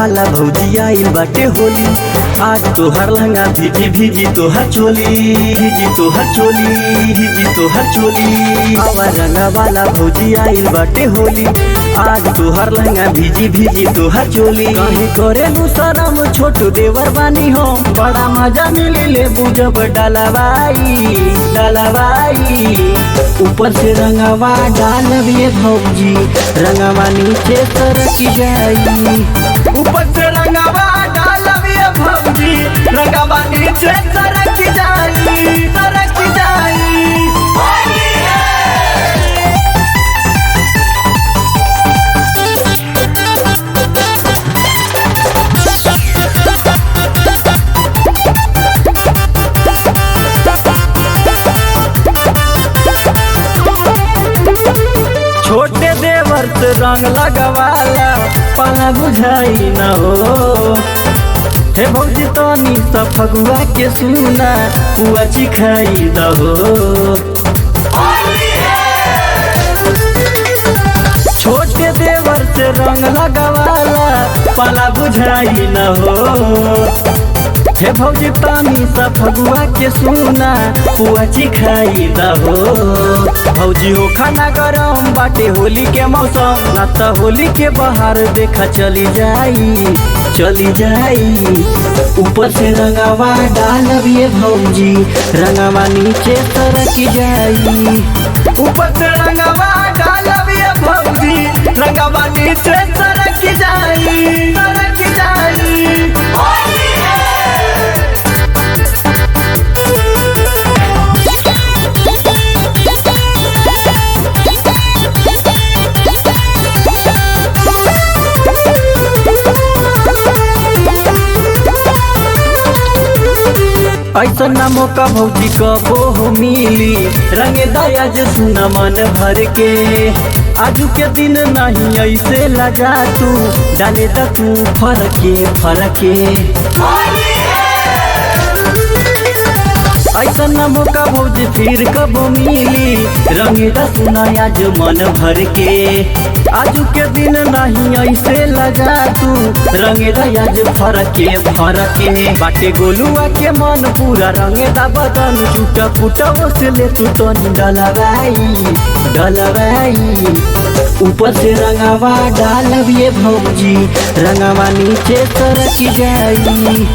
वाला भौजी आइल बाटे होली। आज तोहर लहंगा भीजी भीजी तोहर चोली, भीजी तोहर चोली, भीजी तोहर चोली। आवा रंगा वाला भौजी आइल बाटे होली। आज तोहर लहंगा भीजी भीजी तोहर चोली। काहे करेलू शरम छोटू देवर बानी हो, बड़ा मजा मिली ले बुझब डालवाई डालवाई। ऊपर से रंगवा डालबिए भौजी, रंगवा नीचे सरक जाई। ऊपर से रंगवा डालबिए भौजी, रंगवा नीचे सरक जाई, सरक जाई। छोटे देवर से रंग लगवाला, पाला बुझाई न हो। हे भौजी तनी सा फगुआ के सुना, पुआ चिखाई दहो। छोटे देवर से रंग लगवाला, पाला बुझाई न हो। हे भौजी तनी सा फगुआ के सुना, पुआ चिखाई दहो। भौजी हो खाना गरम बाटे होली के मौसम, ना तो होली के बाहर देखा चली जाई, चली जाई। ऊपर से रंगवा डालबिए भौजी, रंगवा नीचे सरक जाई। ऊपर से रंगवा डालबिए भौजी, रंगवा नीचे सरक जाई, सरक जाई। ऐसा ना मौका भौजी कबो हो मिली, रंगे दया जो सुना मन भर के। आजू के दिन नहीं ऐसे लगा तू, डाले दा तू फरके फरके। ऐसा ना मौका भौजी फिर कबो मिली, रंगे दा सुना आज मन भर के। आजू के दिन नहीं ऐसे लगा तू, रंगे दा आज फरके फरके। बाटे गोलुआ के मन पूरा रंगे दा बदन, टूटा फूटा से ले तू तनी डलवाई डलवाई। ऊपर से रंगवा डालबिए भौजी, रंगवा नीचे सरक जाई।